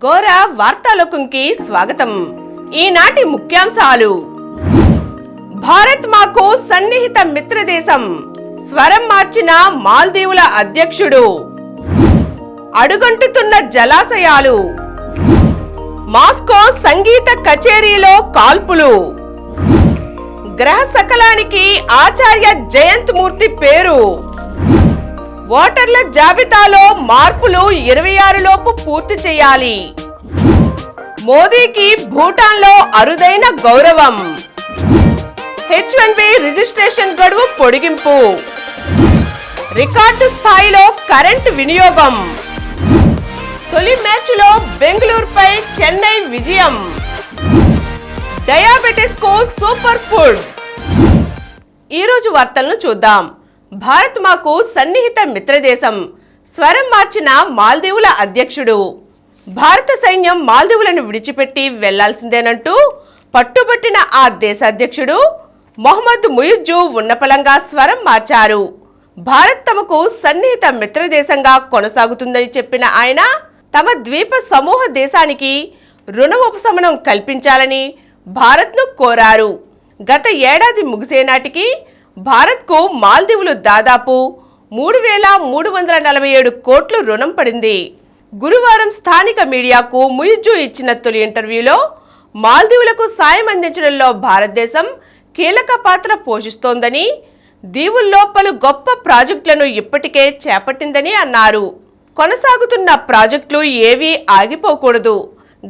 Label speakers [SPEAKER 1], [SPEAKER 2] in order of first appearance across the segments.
[SPEAKER 1] గోర వార్తాలోకంకి స్వాగతం. ఈనాటి ముఖ్యాంశాలు: భారత్ మాకు సన్నిహిత మిత్రదేశం, స్వరం మార్చిన మాల్దీవుల అధ్యక్షుడు. అడుగంటుతున్న జలాశయాలు, మాస్కో సంగీత కచేరీలో కాల్పులు. గ్రహ సకలానికి ఆచార్య జయంత్ మూర్తి పేరు. ఓటర్ల జాబితాలో మార్పులు 26 లోపు పూర్తి చేయాలి. మోదీకి భూటాన్లో అరుదైన గౌరవం. H1B రిజిస్ట్రేషన్ గడువు పొడిగింపు. రికార్డు స్థాయిలో కరెంట్ వినియోగం. తొలి మ్యాచ్లో బెంగళూరుపై చెన్నై విజయం. డయాబెటిస్ కు సూపర్ ఫుడ్. ఈరోజు వార్తలను చూద్దాం. భారత్ మాకు సన్నిహిత మిత్రదేశం, స్వరం మార్చిన మాల్దీవుల అధ్యక్షుడు. భారత సైన్యం మాల్దీవులను విడిచిపెట్టి వెళ్లాల్సిందేనంటూ పట్టుబట్టిన ఆ దేశ అధ్యక్షుడు మొహమ్మద్ ముయిజ్జు ఉన్నపలంగా స్వరం మార్చారు. భారత్ తమకు సన్నిహిత మిత్రదేశంగా కొనసాగుతుందని చెప్పిన ఆయన తమ ద్వీప సమూహ దేశానికి రుణ ఉపశమనం కల్పించాలని భారత్ను కోరారు. గత ఏడాది ముగిసే నాటికి భారత్కు మాల్దీవులు దాదాపు 3,347 కోట్లు రుణం పడింది. గురువారం స్థానిక మీడియాకు ముయిజ్జు ఇచ్చిన తొలి ఇంటర్వ్యూలో మాల్దీవులకు సాయం అందించడంలో భారతదేశం కీలక పాత్ర పోషిస్తోందని, దీవుల్లో పలు గొప్ప ప్రాజెక్టులను ఇప్పటికే చేపట్టిందని అన్నారు. కొనసాగుతున్న ప్రాజెక్టులు ఏవీ ఆగిపోకూడదు.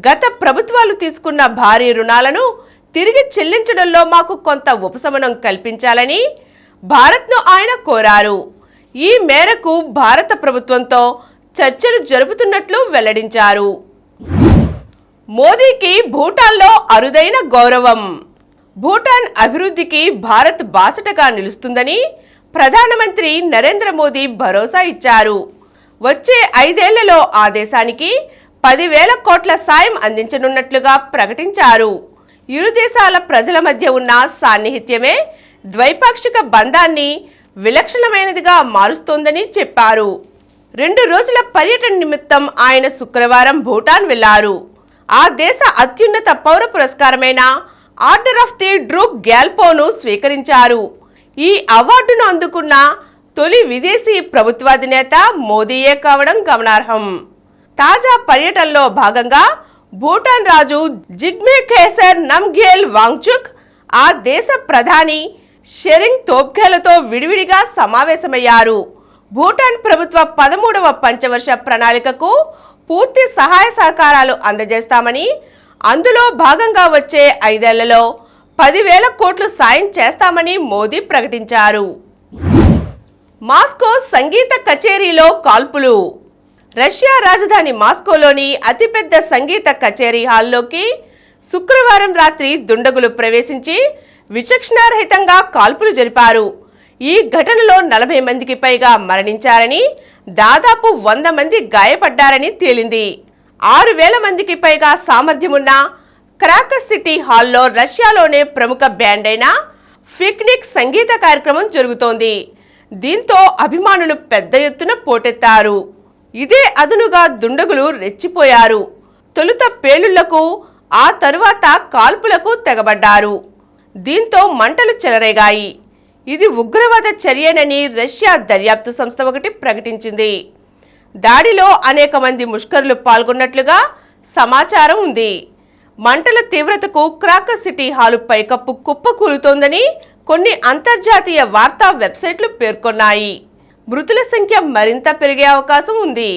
[SPEAKER 1] గత ప్రభుత్వాలు తీసుకున్న భారీ రుణాలను తిరిగి చెల్లించడంలో మాకు కొంత ఉపశమనం కల్పించాలని భారత్ను ఆయన కోరారు. ఈ మేరకు భారత ప్రభుత్వంతో చర్చలు జరుపుతున్నట్లు వెల్లడించారు. మోదీకి భూటాన్లో అరుదైన గౌరవం. భూటాన్ అభివృద్ధికి భారత్ బాసటగా నిలుస్తుందని ప్రధానమంత్రి నరేంద్ర మోదీ భరోసా ఇచ్చారు. వచ్చే 5 ఏళ్లలో ఆ దేశానికి 10,000 కోట్ల సాయం అందించనున్నట్లుగా ప్రకటించారు. ఇరు దేశాల ప్రజల మధ్య ఉన్న సాన్నిహిత్యమే ద్వైపాక్షిక బంధాన్ని విలక్షణమైనదిగా మారుస్తోందని చెప్పారు. 2 రోజుల పర్యటన నిమిత్తం ఆయన శుక్రవారం భూటాన్ వెళ్లారు. ఆ దేశ అత్యున్నత పౌర పురస్కారమైన ఆర్డర్ ఆఫ్ ది డ్రూక్ గ్యాల్పోను స్వీకరించారు. ఈ అవార్డును అందుకున్న తొలి విదేశీ ప్రభుత్వాధినేత మోదీయే కావడం గమనార్హం. తాజా పర్యటనలో భాగంగా భూటాన్ రాజు జిగ్మే ఖేసర్ నమ్గ్యేల్ వాంగ్చుక్ ఆ దేశ ప్రధాని షెరింగ్ తోబ్గేలతో విడివిడిగా సమావేశమయ్యారు. భూటాన్ ప్రభుత్వ 13వ పంచవర్ష ప్రణాళికకు పూర్తి సహాయ సహకారాలు అందజేస్తామని, అందులో భాగంగా వచ్చే 5 ఏళ్లలో 10,000 కోట్లు సాయం చేస్తామని మోదీ ప్రకటించారు. మాస్కో సంగీత కచేరీలో కాల్పులు. రష్యా రాజధాని మాస్కోలోని అతిపెద్ద సంగీత కచేరీ హాల్లోకి శుక్రవారం రాత్రి దుండగులు ప్రవేశించి విచక్షణారహితంగా కాల్పులు జరిపారు. ఈ ఘటనలో 40 మందికి పైగా మరణించారని, దాదాపు 100 మంది గాయపడ్డారని తేలింది. 6,000 మందికి పైగా సామర్థ్యమున్న క్రాకస్ సిటీ హాల్లో రష్యాలోనే ప్రముఖ బ్యాండ్ అయిన ఫిక్నిక్ సంగీత కార్యక్రమం జరుగుతోంది. దీంతో అభిమానులు పెద్ద ఎత్తున పోటెత్తారు. ఇదే అదునుగా దుండగులు రెచ్చిపోయారు. తొలుత పేలుళ్లకు, ఆ తరువాత కాల్పులకు తెగబడ్డారు. దీంతో మంటలు చెలరేగాయి. ఇది ఉగ్రవాద చర్యనని రష్యా దర్యాప్తు సంస్థ ఒకటి ప్రకటించింది. దాడిలో అనేక మంది ముష్కరులు పాల్గొన్నట్లుగా సమాచారం ఉంది. మంటల తీవ్రతకు క్రాకస్ సిటీ హాలు పైకప్పు కుప్పకూలుతోందని కొన్ని అంతర్జాతీయ వార్తా వెబ్సైట్లు పేర్కొన్నాయి. మృతుల సంఖ్య మరింత పెరిగే అవకాశం ఉంది.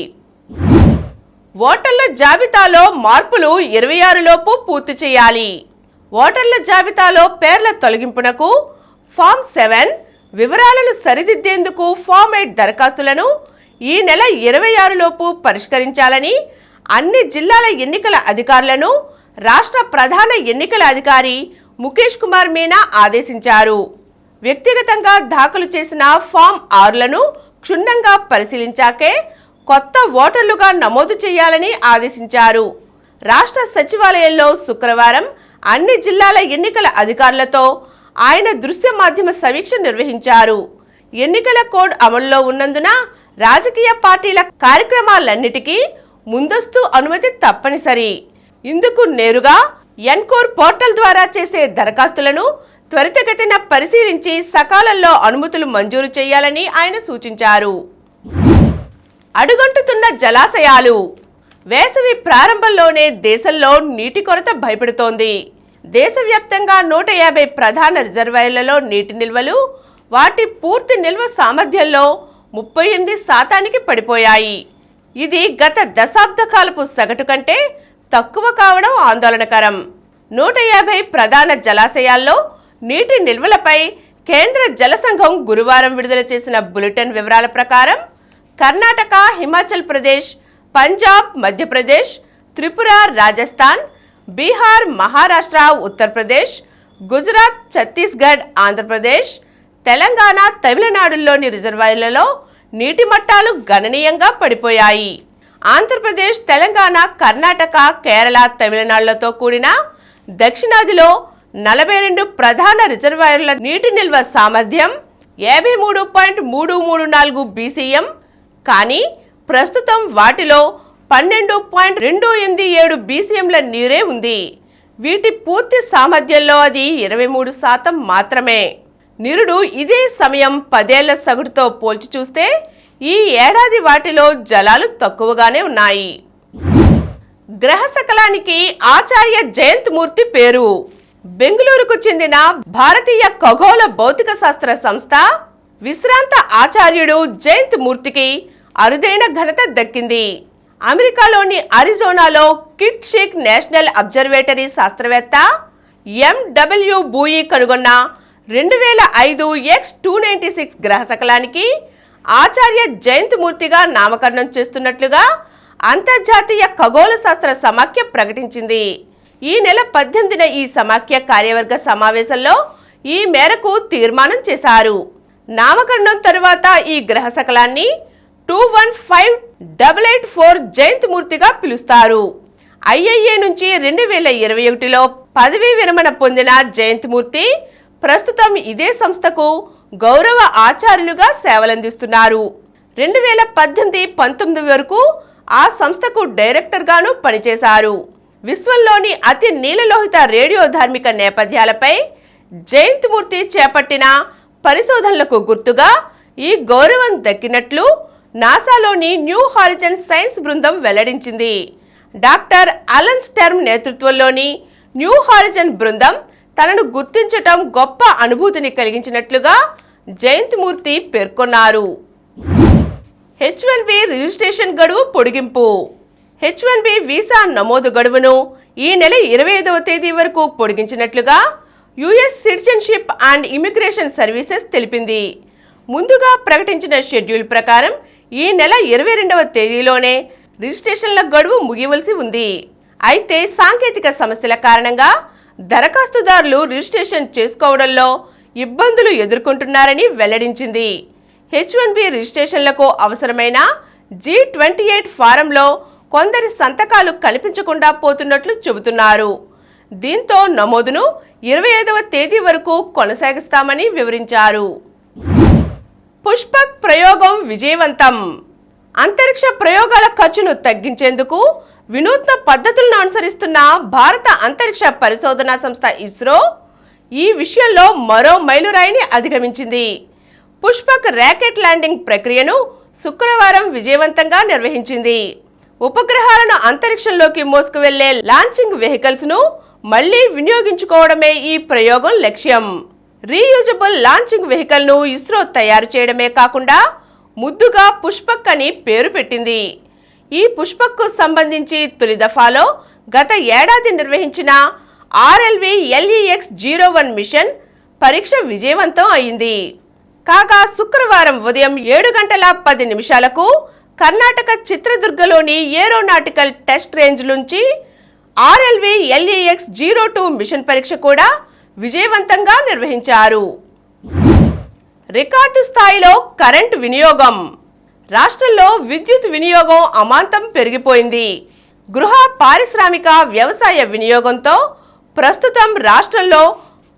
[SPEAKER 1] ఓటర్ల జాబితాలో మార్పులు 26 లోపు పూర్తి చేయాలి. ఓటర్ల జాబితాలో పేర్ల తొలగింపునకు ఫామ్ 7, వివరాలను సరిదిద్దేందుకు ఫామ్ 8 దరఖాస్తులను ఈ నెల 26 లోపు పరిష్కరించాలని అన్ని జిల్లాల ఎన్నికల అధికారులను రాష్ట్ర ప్రధాన ఎన్నికల అధికారి ముఖేష్ కుమార్ మీనా ఆదేశించారు. వ్యక్తిగతంగా దాఖలు చేసిన ఫామ్ 6లను క్షుణ్ణంగా పరిశీలించాకే కొత్త ఓటర్లుగా నమోదు చేయాలని ఆదేశించారు. రాష్ట్ర సచివాలయంలో శుక్రవారం అన్ని జిల్లాల ఎన్నికల అధికారులతో ఆయన దృశ్య మాధ్యమ సమీక్ష నిర్వహించారు. ఎన్నికల కోడ్ అమలులో ఉన్నందున రాజకీయ పార్టీల కార్యక్రమాలన్నిటికీ ముందస్తు అనుమతి తప్పనిసరి. ఇందుకు నేరుగా ఎన్కోర్ పోర్టల్ ద్వారా చేసే దరఖాస్తులను త్వరితగతిన పరిశీలించి సకాలంలో అనుమతులు మంజూరు చేయాలని ఆయన సూచించారు. అడుగంటుతున్న జలాశయాలు. వేసవి ప్రారంభంలోనే దేశంలో నీటి కొరత భయపెడుతోంది. దేశవ్యాప్తంగా 150 ప్రధాన రిజర్వాయర్లలో నీటి నిల్వలు వాటి పూర్తి నిల్వ సామర్థ్యంలో 38% పడిపోయాయి. ఇది గత దశాబ్ద కాలపు సగటు కంటే తక్కువ కావడం ఆందోళనకరం. 150 ప్రధాన జలాశయాల్లో నీటి నిల్వలపై కేంద్ర జల సంఘం గురువారం విడుదల చేసిన బులెటిన్ వివరాల ప్రకారం కర్ణాటక, హిమాచల్ ప్రదేశ్, పంజాబ్, మధ్యప్రదేశ్, త్రిపుర, రాజస్థాన్, బీహార్, మహారాష్ట్ర, ఉత్తరప్రదేశ్, గుజరాత్, ఛత్తీస్గఢ్, ఆంధ్రప్రదేశ్, తెలంగాణ, తమిళనాడులోని రిజర్వాయర్లలో నీటి మట్టాలు గణనీయంగా పడిపోయాయి. ఆంధ్రప్రదేశ్, తెలంగాణ, కర్ణాటక, కేరళ, తమిళనాడులతో కూడిన దక్షిణాదిలో 42 ప్రధాన రిజర్వాయర్ల నీటి నిల్వ సామర్థ్యం 53.334 BCM. కానీ ప్రస్తుతం వాటిలో 12.287 BCMల నీరే ఉంది. వీటి పూర్తి సామర్థ్యంలో అది 23% మాత్రమే. నిరుడు ఇదే సమయం 10 ఏళ్ల సగటుతో పోల్చి చూస్తే ఈ ఏడాది వాటిలో జలాలు తక్కువగానే ఉన్నాయి. గ్రహ శకలానికి ఆచార్య జయంత్ మూర్తి పేరు. బెంగళూరుకు చెందిన భారతీయ ఖగోళ భౌతిక శాస్త్ర సంస్థ విశ్రాంత ఆచార్యుడు జయంత్ మూర్తికి అరుదైన ఘనత దక్కింది. అమెరికాలోని అరిజోనాలో కిట్ షేక్ నేషనల్ అబ్జర్వేటరీ శాస్త్రవేత్త ఎండబ్ల్యూ బూయి కనుగొన్న 2005 X296 గ్రహ శకలానికి ఆచార్య జయంత్ మూర్తిగా నామకరణం చేస్తున్నట్లుగా అంతర్జాతీయ ఖగోళ శాస్త్ర సమాఖ్య ప్రకటించింది. ఈ నెల 18న ఈ సమాఖ్య కార్యవర్గ సమావేశంలో ఈ మేరకు తీర్మానం చేశారు. నామకరణం తరువాత ఈ గ్రహ శకలాన్ని 215884 జయంత్ మూర్తిగా పిలుస్తారు. IIA నుంచి 2021లో పదవీ విరమణ పొందిన జయంత్ మూర్తి ప్రస్తుతం ఇదే సంస్థకు గౌరవ ఆచార్యులుగా సేవలందిస్తున్నారు. 2018-19 వరకు ఆ సంస్థకు డైరెక్టర్ గాను పనిచేశారు. విశ్వంలోని అతి నీలలోహిత రేడియో ధార్మిక నేపథ్యాలపై జయంత్ మూర్తి చేపట్టిన పరిశోధనలకు గుర్తుగా ఈ గౌరవం దక్కినట్లు నాసాలోని న్యూ హారిజన్ సైన్స్ బృందం వెల్లడించింది. డాక్టర్ అలన్ స్టెర్మ్ నేతృత్వంలోని న్యూ హారిజన్ బృందం తనను గుర్తించటం గొప్ప అనుభూతిని కలిగించినట్లుగా జయంత్ మూర్తి పేర్కొన్నారు. H1B రిజిస్ట్రేషన్ గడువు పొడిగింపు. H1B వీసా నమోదు గడువును ఈ నెల 25వ తేదీ వరకు పొడిగించినట్లుగా US citizenship and immigration services తెలిపింది. ముందుగా ప్రకటించిన షెడ్యూల్ ప్రకారం ఈ నెల 22వ తేదీలోనే రిజిస్ట్రేషన్ల గడువు ముగియవలసి ఉంది. అయితే సాంకేతిక సమస్యల కారణంగా దరఖాస్తుదారులు రిజిస్ట్రేషన్ చేసుకోవడంలో ఇబ్బందులు ఎదుర్కొంటున్నారని వెల్లడించింది. H1B రిజిస్ట్రేషన్లకు అవసరమైన G28 ఫారంలో కొందరి సంతకాలు కనిపించకుండా పోతున్నట్లు చెబుతున్నారు. దీంతో నమోదును 25వ తేదీ వరకు కొనసాగిస్తామని వివరించారు. పుష్పక్ ప్రయోగం విజయవంతం. అంతరిక్ష ప్రయోగాల ఖర్చును తగ్గించేందుకు వినూత్న పద్ధతులను అనుసరిస్తున్న భారత అంతరిక్ష పరిశోధనా సంస్థ ఇస్రో ఈ విషయంలో మరో మైలురాయిని అధిగమించింది. పుష్పక్ రాకెట్ ల్యాండింగ్ ప్రక్రియను శుక్రవారం విజయవంతంగా నిర్వహించింది. ఉపగ్రహాలను అంతరిక్షంలోకి మోసుకువెళ్లే లాంచింగ్ వెహికల్స్ ను మళ్లీ వినియోగించుకోవడమే ఈ ప్రయోగం లక్ష్యం. రీయూజబుల్ లాంచింగ్ వెహికల్ ను ఇస్రో తయారు చేయడమే కాకుండా ముద్దుగా పుష్పక్ అని పేరు పెట్టింది. ఈ పుష్పక్ కు సంబంధించి తొలి దఫాలో గత ఏడాది నిర్వహించిన RLV LEX-01 మిషన్ పరీక్ష విజయవంతం అయింది. కాగా శుక్రవారం ఉదయం 7:10 కర్ణాటక చిత్రదుర్గలోని ఏరోనాటికల్ టెస్ట్ రేంజ్ నుంచి RLV LEX-02 మిషన్ పరీక్ష కూడా విజయవంతంగా నిర్వహించారు. రికార్డు స్థాయిలో కరెంటు వినియోగం. రాష్ట్రంలో విద్యుత్ వినియోగం అమాంతం పెరిగిపోయింది. గృహ, పారిశ్రామిక, వ్యవసాయ వినియోగంతో ప్రస్తుతం రాష్ట్రంలో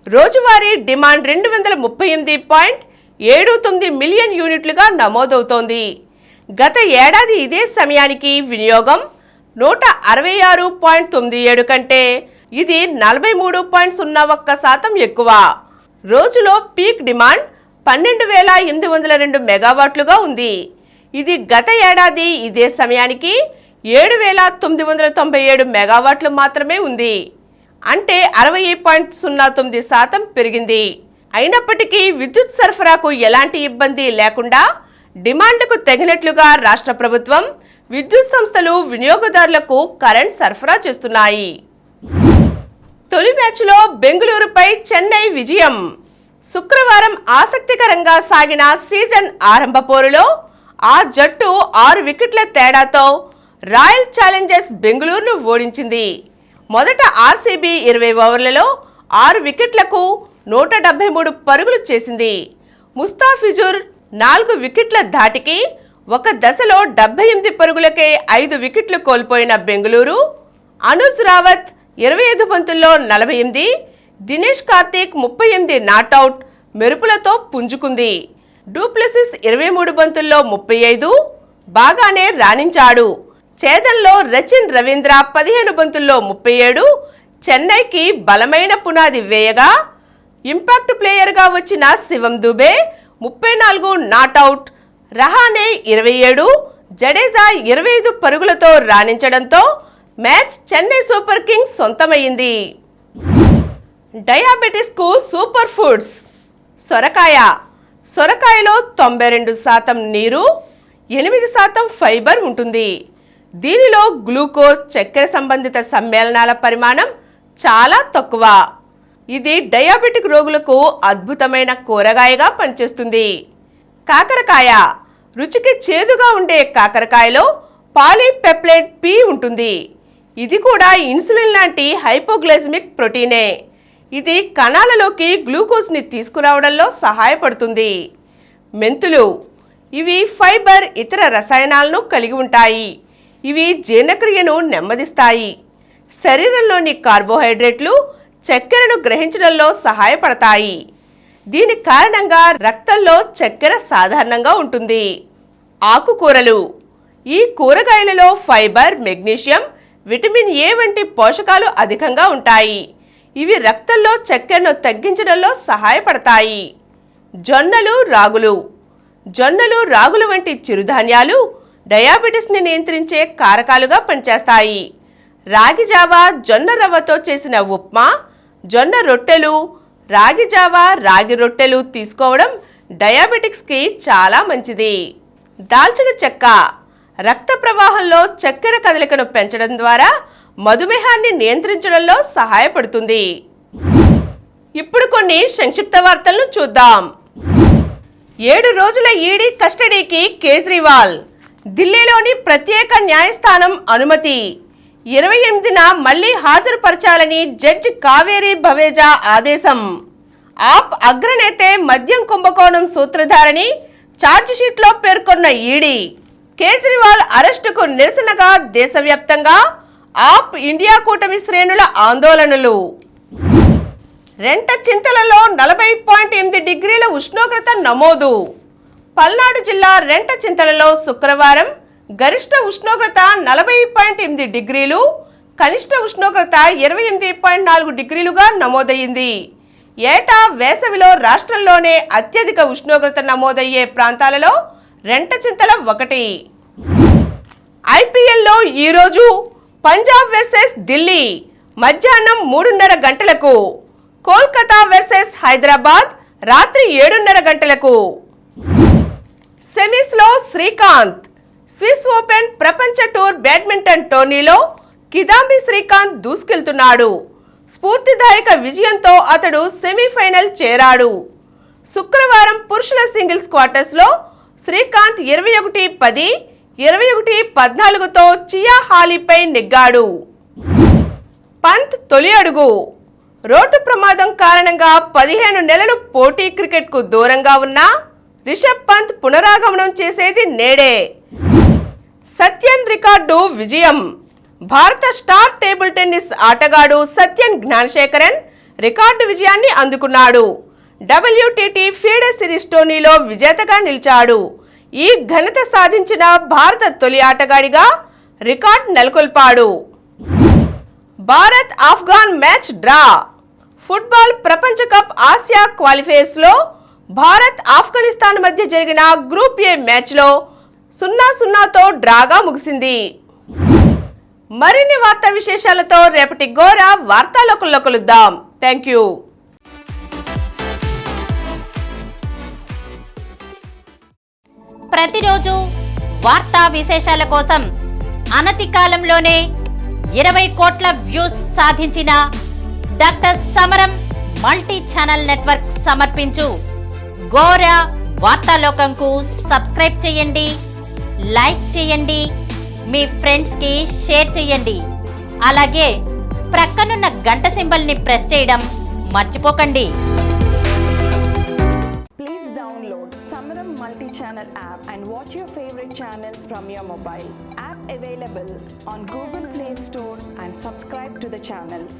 [SPEAKER 1] రోజువారీ డిమాండ్ 238.79 మిలియన్ యూనిట్లుగా నమోదవుతోంది. గత ఏడాది ఇదే సమయానికి వినియోగం 166.97 కంటే ఇది 43.01% ఎక్కువ. రోజులో పీక్ డిమాండ్ 12,802 మెగావాట్లుగా ఉంది. ఇది గత ఏడాది ఇదే సమయానికి 7,997 మెగావాట్లు మాత్రమే ఉంది. అంటే 60.09% పెరిగింది. అయినప్పటికీ విద్యుత్ సరఫరాకు ఎలాంటి ఇబ్బంది లేకుండా డిమాండ్కు తగినట్లుగా రాష్ట్ర ప్రభుత్వం, విద్యుత్ సంస్థలు వినియోగదారులకు కరెంట్ సరఫరా చేస్తున్నాయి. తొలి మ్యాచ్లో బెంగళూరుపై చెన్నై విజయం. శుక్రవారం ఆసక్తికరంగా సాగిన సీజన్ ఆరంభ పోరులో ఆ జట్టు 6 వికెట్ల తేడాతో రాయల్ ఛాలెంజర్స్ బెంగళూరును ఓడించింది. మొదట ఆర్సీబీ 20 ఓవర్లలో 6 వికెట్లకు 173 పరుగులు చేసింది. ముస్తాఫిజుర్ 4 వికెట్ల ధాటికి ఒక దశలో 78 పరుగులకే 5 వికెట్లు కోల్పోయిన బెంగళూరు అనుజ్ రావత్ 25 బంతుల్లో 48, దినేష్ కార్తీక్ 38 నాటౌట్ మెరుపులతో పుంజుకుంది. డూప్లెసిస్ 23 బంతుల్లో 35 బాగానే రాణించాడు. ఛేదన్లో రచిన్ రవీంద్ర 15 బంతుల్లో 37 చెన్నైకి బలమైన పునాది వేయగా, ఇంపాక్ట్ ప్లేయర్గా వచ్చిన శివం దుబే 34 నాటౌట్, రహానే 27, జడేజా 25 పరుగులతో రాణించడంతో మ్యాచ్ చెన్నై సూపర్ కింగ్స్ సొంతమైంది. డయాబెటిస్కు సూపర్ ఫుడ్స్. సొరకాయలో 92% నీరు, 8% ఫైబర్ ఉంటుంది. దీనిలో గ్లూకోజ్, చక్కెర సంబంధిత సమ్మేళనాల పరిమాణం చాలా తక్కువ. ఇది డయాబెటిక్ రోగులకు అద్భుతమైన కూరగాయగా పనిచేస్తుంది. కాకరకాయ. రుచికి చేదుగా ఉండే కాకరకాయలో పాలీపెప్టైడ్ పి ఉంటుంది. ఇది కూడా ఇన్సులిన్ లాంటి హైపోగ్లైసెమిక్ ప్రోటీనే. ఇది కణాలలోకి గ్లూకోజ్ని తీసుకురావడంలో సహాయపడుతుంది. మెంతులు. ఇవి ఫైబర్, ఇతర రసాయనాలను కలిగి ఉంటాయి. ఇవి జీర్ణక్రియను నెమ్మదిస్తాయి. శరీరంలోని కార్బోహైడ్రేట్లు, చక్కెరను గ్రహించడంలో సహాయపడతాయి. దీని కారణంగా రక్తంలో చక్కెర సాధారణంగా ఉంటుంది. ఆకుకూరలు. ఈ కూరగాయలలో ఫైబర్, మెగ్నీషియం, విటమిన్ ఏ వంటి పోషకాలు అధికంగా ఉంటాయి. ఇవి రక్తంలో చక్కెరను తగ్గించడంలో సహాయపడతాయి. జొన్నలు, రాగులు వంటి చిరుధాన్యాలు డయాబెటిస్ని నియంత్రించే కారకాలుగా పనిచేస్తాయి. రాగి జావా, జొన్న రవ్వతో చేసిన ఉప్మా, జొన్న రొట్టెలు, రాగి జావా, రాగి రొట్టెలు తీసుకోవడం డయాబెటిక్స్కి చాలా మంచిది. దాల్చిన చెక్క. రక్త ప్రవాహంలో చక్కెర కదలికను పెంచడం ద్వారా మధుమేహాన్ని నియంత్రించడంలో సహాయపడుతుంది. ఇప్పుడు కొన్ని సంక్షిప్త వార్తలను చూద్దాం. 7 రోజుల ఈడీ కస్టడీకి కేజ్రీవాల్. ఢిల్లీలోని ప్రత్యేక న్యాయస్థానం అనుమతి. 28న మళ్లీ హాజరుపరచాలని జడ్జి కావేరి భవేజా ఆదేశం. ఆప్ అగ్రనేతే మద్యం కుంభకోణం సూత్రధారని ఛార్జిషీట్లో పేర్కొన్న ఈడీ. కేజ్రీవాల్ అరెస్టుకు నిరసనగా దేశవ్యాప్తంగా ఆప్ ఇండియా కూటమి శ్రేణుల ఆందోళనలు. రెంటచింతలలో 40.8 డిగ్రీల ఉష్ణోగ్రత నమోదు. పల్నాడు జిల్లా రెంటచింతలలో శుక్రవారం గరిష్ట ఉష్ణోగ్రత 40.8 డిగ్రీలు, కనిష్ట ఉష్ణోగ్రత 28.4 డిగ్రీలుగా నమోదయ్యింది. ఏటా వేసవిలో రాష్ట్రంలోనే అత్యధిక ఉష్ణోగ్రత నమోదయ్యే ప్రాంతాలలో రెంటచింతల ఒకటి. ఐపీఎల్లో ఈరోజు పంజాబ్ వర్సెస్ ఢిల్లీ మధ్యాహ్నం 3:30 గంటలకు, కోల్కతా వర్సెస్ హైదరాబాద్ రాత్రి 7:30 గంటలకు. సెమీస్లో శ్రీకాంత్. స్విస్ ఓపెన్ ప్రపంచ టూర్ బ్యాడ్మింటన్ టోర్నీలో కిదాంబి శ్రీకాంత్ దూసుకెళ్తున్నాడు. స్ఫూర్తిదాయక విజయంతో అతడు సెమీఫైనల్ చేరాడు. శుక్రవారం పురుషుల సింగిల్స్ క్వార్టర్స్లో శ్రీకాంత్ 21-10, 21-14తో చియా హాలీపై నెగ్గాడు. పంత్ తొలి అడుగు. రోడ్డు ప్రమాదం కారణంగా 15 నెలలు పోటీ క్రికెట్కు దూరంగా ఉన్న రిషబ్ పంత్ పునరాగమనం చేసేది నేడే. సత్యన్ రికార్డు విజయం. భారత స్టార్ టేబుల్ టెన్నిస్ ఆటగాడు సత్యన్ జ్ఞానశేఖరన్ రికార్డు విజయాన్ని అందుకున్నాడు. WTT ఫీడర్ సిరీస్ టోర్నీలో విజేతగా నిలిచాడు. ఈ ఘనత సాధించిన భారత తొలి ఆటగాడిగా రికార్డ్ నెలకొల్పాడు. Bharat Afghan match draw. Football ప్రపంచ కప్ ఆసియా క్వాలిఫైర్స్లో భారత్ ఆఫ్ఘనిస్తాన్ మధ్య జరిగిన గ్రూప్ ఏ మ్యాచ్లో 0-0తో డ్రాగా ముగిసింది. మరిన్ని వార్తా విశేషాలతో రేపటి గోరా వార్తాలోకంలో కలుద్దాం. Thank you.
[SPEAKER 2] ప్రతిరోజు వార్తా విశేషాల కోసం అనతి కాలంలోనే 20 కోట్ల వ్యూస్ సాధించిన డాక్టర్ సమరం మల్టీ ఛానల్ నెట్వర్క్ సమర్పించు గోరా వార్తాలోకంకు సబ్స్క్రైబ్ చేయండి, లైక్ చేయండి, మీ ఫ్రెండ్స్కి షేర్ చేయండి. అలాగే ప్రక్కనున్న గంట సింబల్ని ప్రెస్ చేయడం మర్చిపోకండి.
[SPEAKER 3] Please download Samaram multi-channel app and watch your favorite channels from your mobile. App available on Google Play Store and subscribe to the channels.